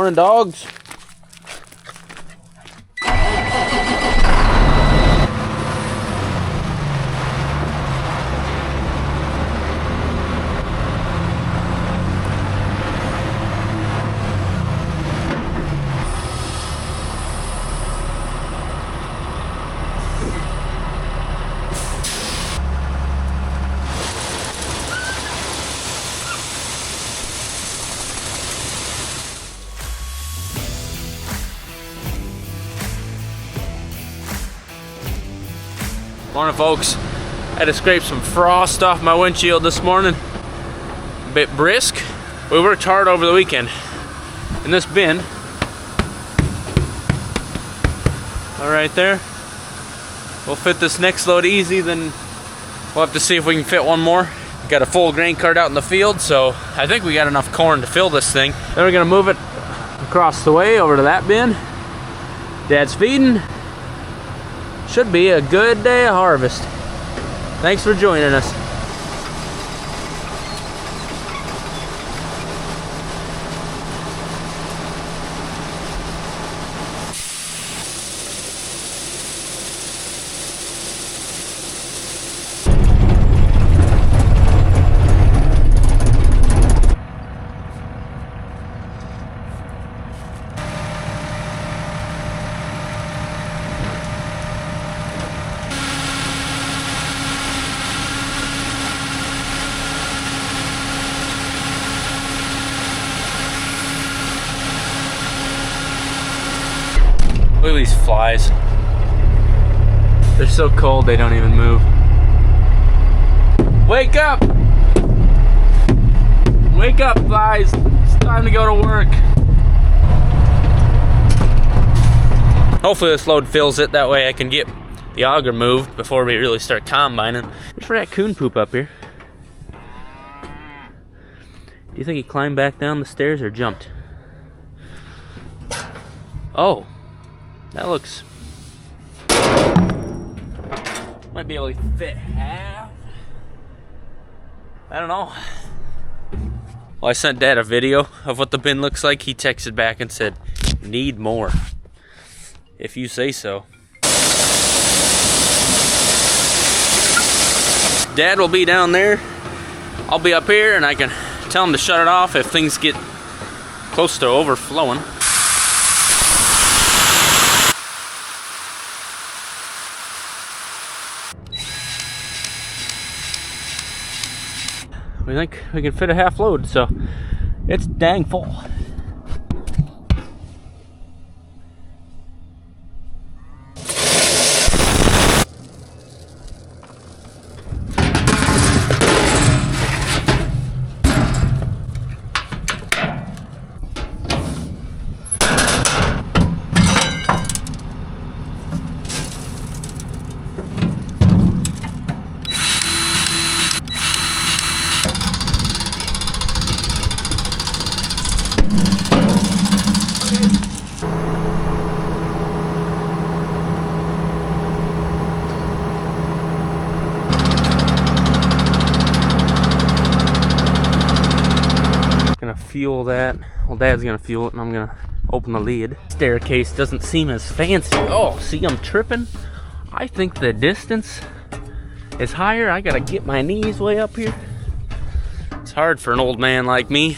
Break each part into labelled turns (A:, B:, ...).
A: Morning, dogs. Morning, folks. I had to scrape some frost off my windshield this morning. A bit brisk. We worked hard over the weekend. In this bin, all right there, we'll fit this next load easy, then we'll have to see if we can fit one more. Got a full grain cart out in the field, so I think we got enough corn to fill this thing. Then we're gonna move it across the way over to that bin. Dad's feeding. Should be a good day of harvest. Thanks for joining us. Look at these flies. They're so cold they don't even move. Wake up! Wake up, flies. It's time to go to work. Hopefully this load fills it, that way I can get the auger moved before we really start combining. There's raccoon poop up here. Do you think he climbed back down the stairs or jumped? Oh. That looks... might be able to fit half. I don't know. Well, I sent Dad a video of what the bin looks like. He texted back and said, need more. If you say so. Dad will be down there. I'll be up here and I can tell him to shut it off if things get close to overflowing. We think we can fit a half load, so it's dang full. Fuel that. Well, Dad's gonna fuel it and I'm gonna open the lid. Staircase doesn't seem as fancy. Oh, see, I'm tripping. I think the distance is higher. I gotta get my knees way up here. It's hard for an old man like me.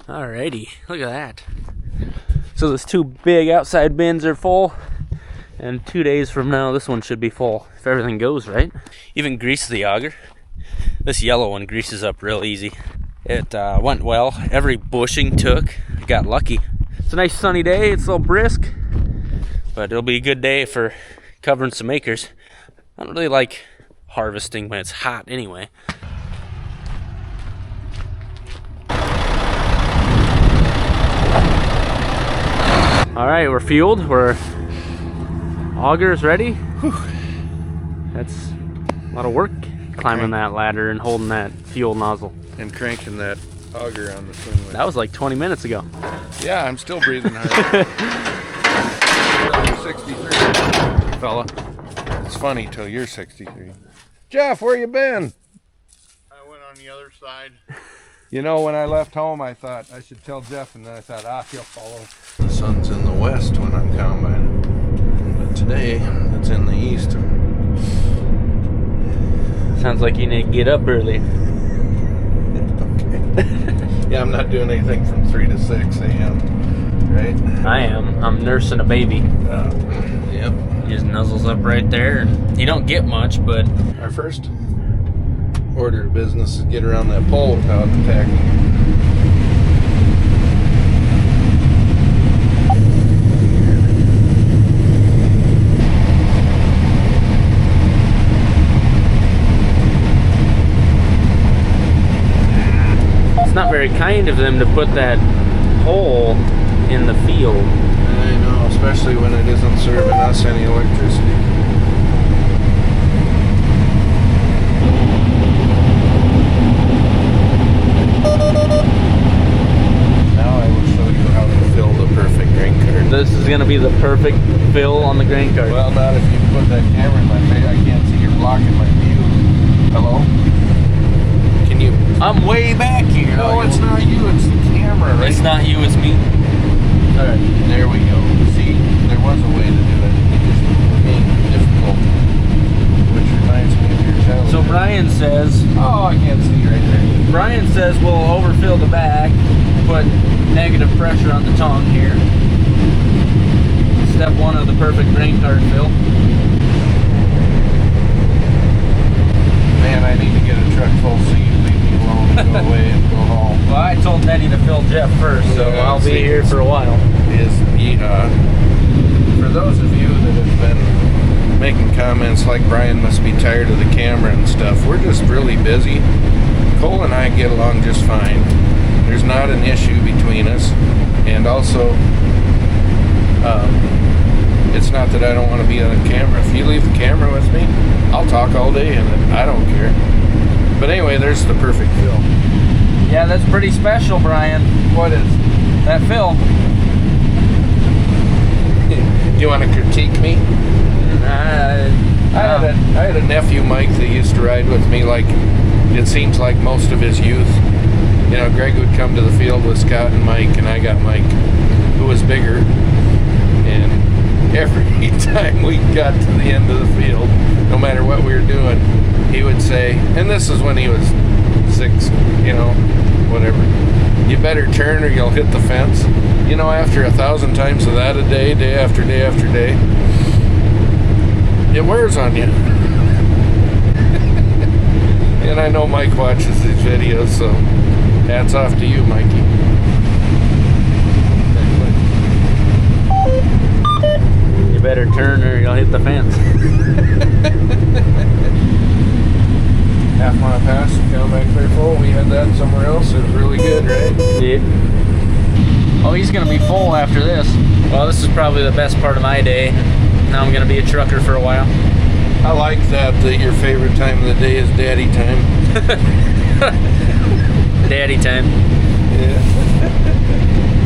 A: Alrighty, look at that. So those two big outside bins are full, and 2 days from now this one should be full if everything goes right. Even grease the auger. This yellow one greases up real easy. It went well. Every bushing took. I got lucky. It's a nice sunny day. It's a little brisk, but it'll be a good day for covering some acres. I don't really like harvesting when it's hot anyway. All right, we're fueled. We're augers ready. Whew. That's a lot of work climbing that ladder and holding that fuel nozzle.
B: And cranking that auger on the swing wheel.
A: That was like 20 minutes ago.
B: Yeah, I'm still breathing hard. 63, fella. It's funny till you're 63. Jeff, where you been?
C: I went on the other side.
B: You know, when I left home, I thought I should tell Jeff, and then I thought, he'll follow. The sun's in the west when I'm combining, but today it's in the east.
A: Sounds like you need to get up early.
B: Okay. Yeah, I'm not doing anything from 3 to 6 a.m., right?
A: I am. I'm nursing a baby.
B: Yep.
A: He just nuzzles up right there. You don't get much, but...
B: Our first order of business is get around that pole without attacking it.
A: It's not very kind of them to put that pole in the field.
B: I know, especially when it isn't serving us any electricity. Now I will show you how to fill the perfect grain cart.
A: This is going to be the perfect fill on the grain cart.
B: Well, not if you put that camera in my face. I can't see you're blocking my view. Hello? Can you...
A: I'm way back here.
B: No, it's not you, it's the camera, right?
A: It's not you, it's me.
B: Alright, there we go. See, there was a way to do it. It just became difficult. Which reminds me of your challenge.
A: So Brian says...
B: Oh, I can't see you right there.
A: Brian says we'll overfill the back, put negative pressure on the tongue here. Step 1 of the perfect grain cart fill.
B: Man, I need to get a truck full so you leave me alone and go away and go home.
A: Well, I told Nettie to fill Jeff first, so
B: Yeah,
A: I'll be here for a while.
B: For those of you that have been making comments like Brian must be tired of the camera and stuff, we're just really busy. Cole and I get along just fine. There's not an issue between us. And also, it's not that I don't want to be on camera. If you leave the camera with me, I'll talk all day and I don't care. But anyway, there's the perfect fill.
A: Yeah, that's pretty special, Brian.
B: What is?
A: That fill.
B: You want to critique me? I had a nephew, Mike, that used to ride with me like, it seems like most of his youth. You know, Greg would come to the field with Scott and Mike, and I got Mike, who was bigger. And every time we got to the end of the field, no matter what we were doing, he would say, and this is when he was 6, you know, whatever, you better turn or you'll hit the fence. You know, after 1,000 times of that a day, day after day after day, it wears on you. And I know Mike watches these videos, so hats off to you, Mikey.
A: You better turn or you'll hit the fence.
B: Half mile pass, come back there full. We had that somewhere else. It was really good, right?
A: Yeah. Oh, he's going to be full after this. Well, this is probably the best part of my day. Now I'm going to be a trucker for a while.
B: I like that your favorite time of the day is daddy time.
A: Daddy time.
B: Yeah.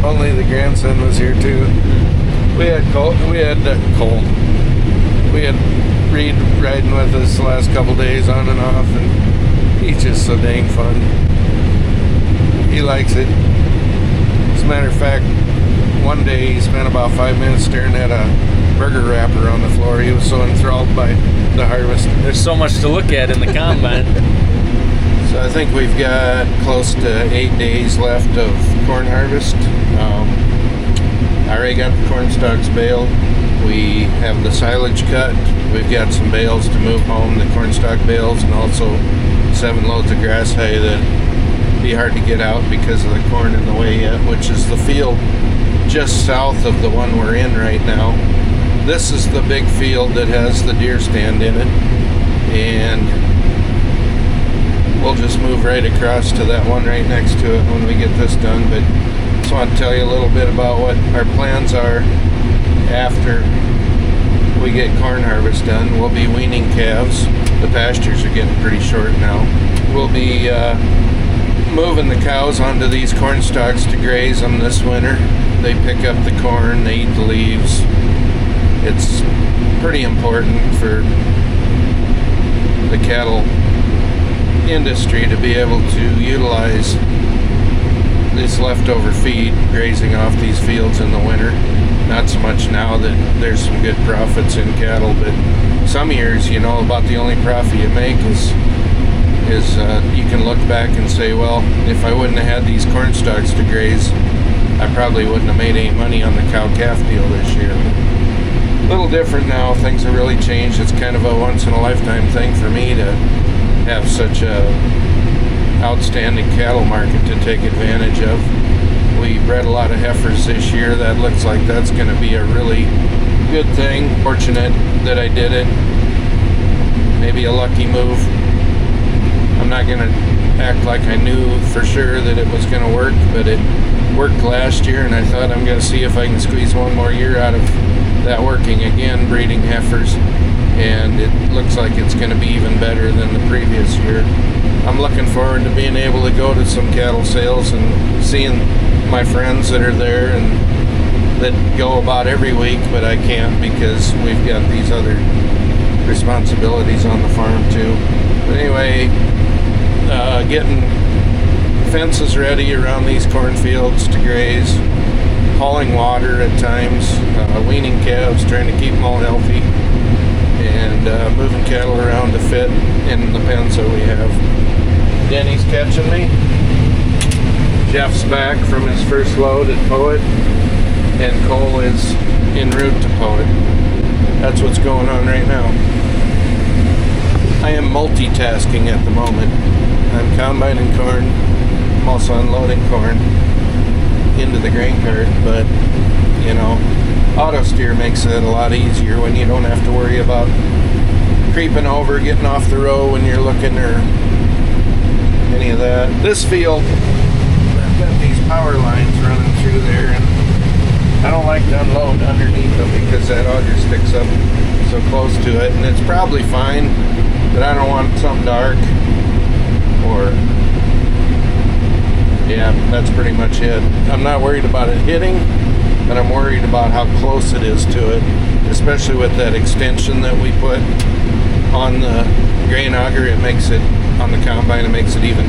B: Only the grandson was here too. We had Cole. We had Reed riding with us the last couple days on and off, and he's just so dang fun. He likes it. As a matter of fact, one day he spent about 5 minutes staring at a burger wrapper on the floor. He was so enthralled by the harvest.
A: There's so much to look at in the combine.
B: So I think we've got close to 8 days left of corn harvest. I already got the corn stalks baled. We have the silage cut. We've got some bales to move home, the corn stalk bales, and also 7 loads of grass hay that be hard to get out because of the corn in the way yet, which is the field just south of the one we're in right now. This is the big field that has the deer stand in it, and we'll just move right across to that one right next to it when we get this done. But I just want to tell you a little bit about what our plans are after we get corn harvest done. We'll be weaning calves. The pastures are getting pretty short now. We'll be moving the cows onto these corn stalks to graze them this winter. They pick up the corn, they eat the leaves. It's pretty important for the cattle industry to be able to utilize this leftover feed grazing off these fields in the winter. Not so much now that there's some good profits in cattle, but some years, you know, about the only profit you make is you can look back and say, well, if I wouldn't have had these corn stalks to graze, I probably wouldn't have made any money on the cow-calf deal this year. A little different now. Things have really changed. It's kind of a once-in-a-lifetime thing for me to have such a outstanding cattle market to take advantage of. We bred a lot of heifers this year. That looks like that's going to be a really good thing. Fortunate that I did it. Maybe a lucky move. I'm not going to act like I knew for sure that it was going to work, but it worked last year, and I thought I'm going to see if I can squeeze one more year out of that working again, breeding heifers, and it looks like it's going to be even better than the previous year. I'm looking forward to being able to go to some cattle sales and seeing my friends that are there and that go about every week, but I can't because we've got these other responsibilities on the farm too. But anyway, getting fences ready around these cornfields to graze, hauling water at times, weaning calves, trying to keep them all healthy, and moving cattle around to fit in the pens that we have. Denny's catching me. Jeff's back from his first load at Poet, and Cole is en route to Poet. That's what's going on right now. I am multitasking at the moment. I'm combining corn. I'm also unloading corn into the grain cart, but you know, auto steer makes it a lot easier when you don't have to worry about creeping over, getting off the row when you're looking, or any of that. This field, I've got these power lines running through there, and I don't like to unload underneath them because that auger sticks up so close to it, and it's probably fine, but I don't want something dark, or yeah, that's pretty much it. I'm not worried about it hitting, but I'm worried about how close it is to it, especially with that extension that we put on the grain auger. It makes it, on the combine, it makes it even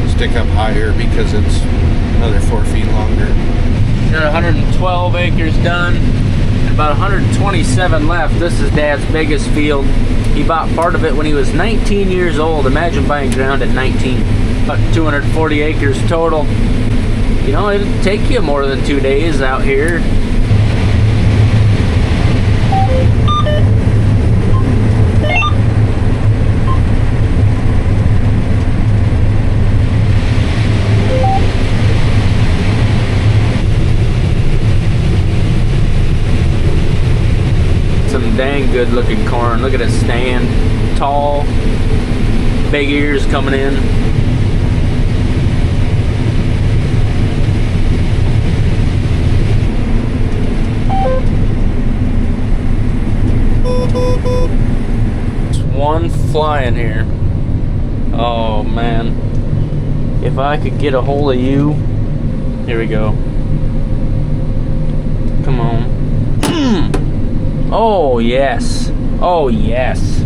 B: stick up higher because it's another 4 feet longer.
A: Got 112 acres done, and about 127 left. This is Dad's biggest field. He bought part of it when he was 19 years old. Imagine buying ground at 19. About 240 acres total. You know, it'll take you more than 2 days out here. Some dang good looking corn. Look at it stand. Tall. Big ears coming in. One fly in here. Oh man, if I could get a hold of you. Here we go. Come on. Oh yes. Oh yes.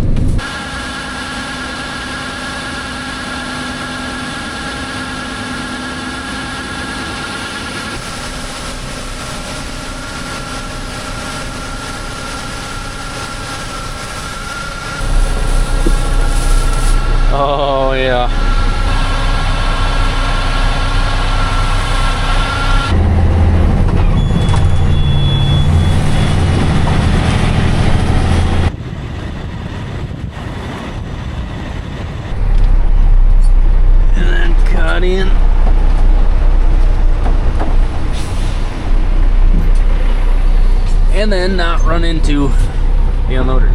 A: Oh yeah. And then cut in. And then not run into the unloader.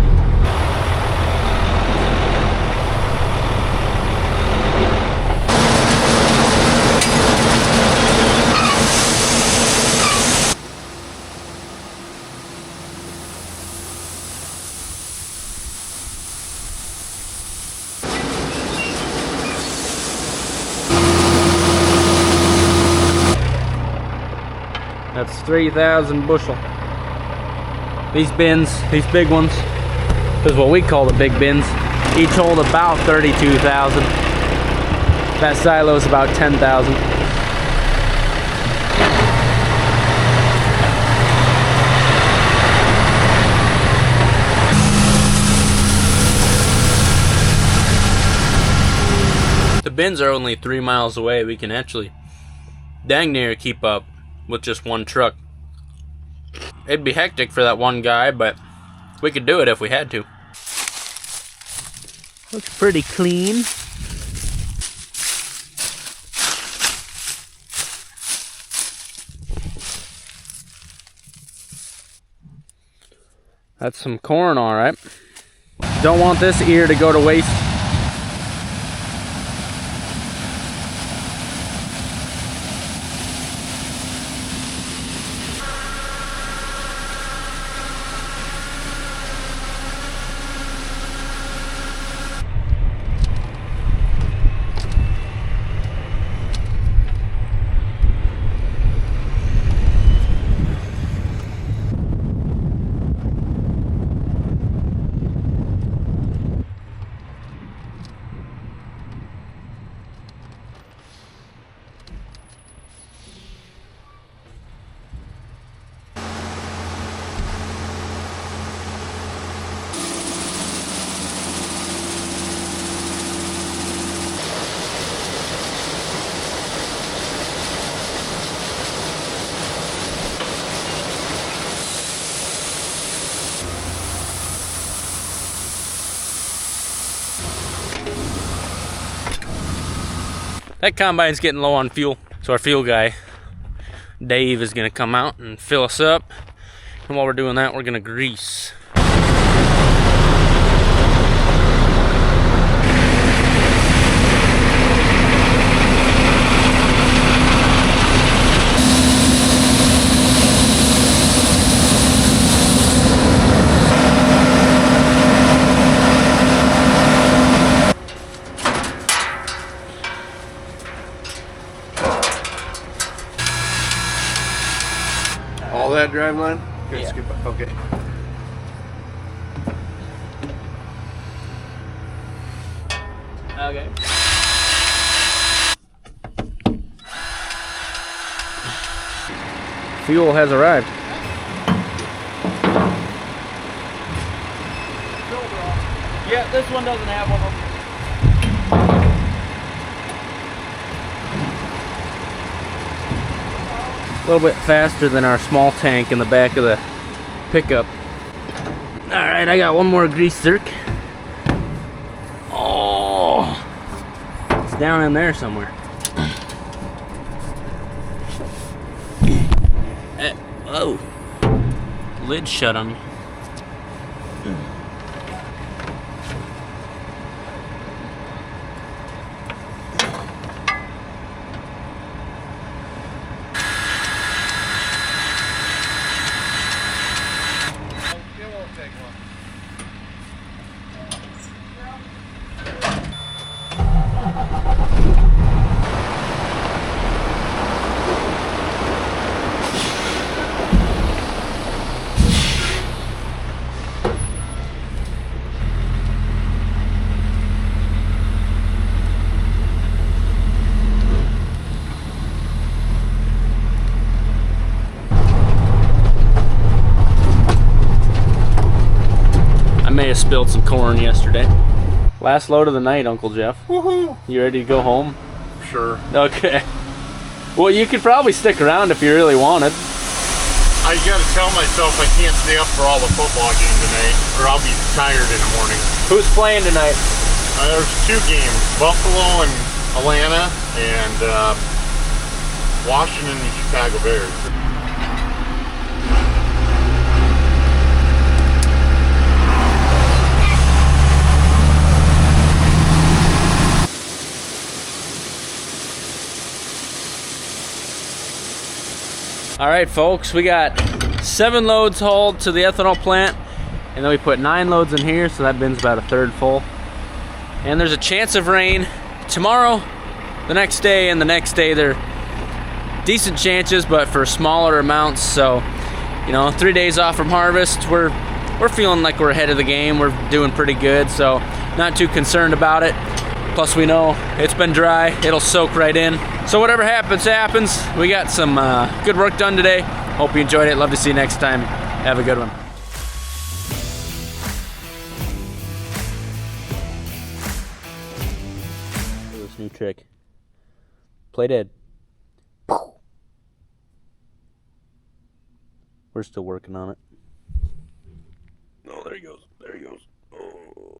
A: That's 3,000 bushel. These bins, these big ones, this is what we call the big bins, each hold about 32,000. That silo is about 10,000. The bins are only 3 miles away. We can actually dang near keep up with just one truck. It'd be hectic for that one guy, but we could do it if we had to. Looks pretty clean. That's some corn, all right. Don't want this ear to go to waste. That combine's getting low on fuel, so our fuel guy, Dave, is gonna come out and fill us up. And while we're doing that, we're gonna grease.
B: All that drive line? Good,
A: Yeah.
B: skip it. Okay.
A: Okay. Fuel has arrived. Yeah, this one doesn't have one of them. A little bit faster than our small tank in the back of the pickup. Alright, I got one more grease zerk. Oh, it's down in there somewhere. Oh, lid shut on me. May have spilled some corn yesterday. Last load of the night, Uncle Jeff.
C: Woohoo!
A: You ready to go home?
C: Sure.
A: Okay. Well, you could probably stick around if you really wanted.
C: I gotta tell myself I can't stay up for all the football game tonight, or I'll be tired in the morning.
A: Who's playing tonight?
C: There's 2 games, Buffalo and Atlanta, and Washington and Chicago Bears.
A: All right, folks, we got 7 loads hauled to the ethanol plant, and then we put 9 loads in here, so that bin's about a third full. And there's a chance of rain tomorrow, the next day, and the next day. They're decent chances, but for smaller amounts. So, you know, 3 days off from harvest, we're feeling like we're ahead of the game. We're doing pretty good, so not too concerned about it. Plus, we know it's been dry. It'll soak right in. So whatever happens, happens. We got some good work done today. Hope you enjoyed it. Love to see you next time. Have a good one. This new trick. Play dead. We're still working on it. Oh, there he goes. There he goes.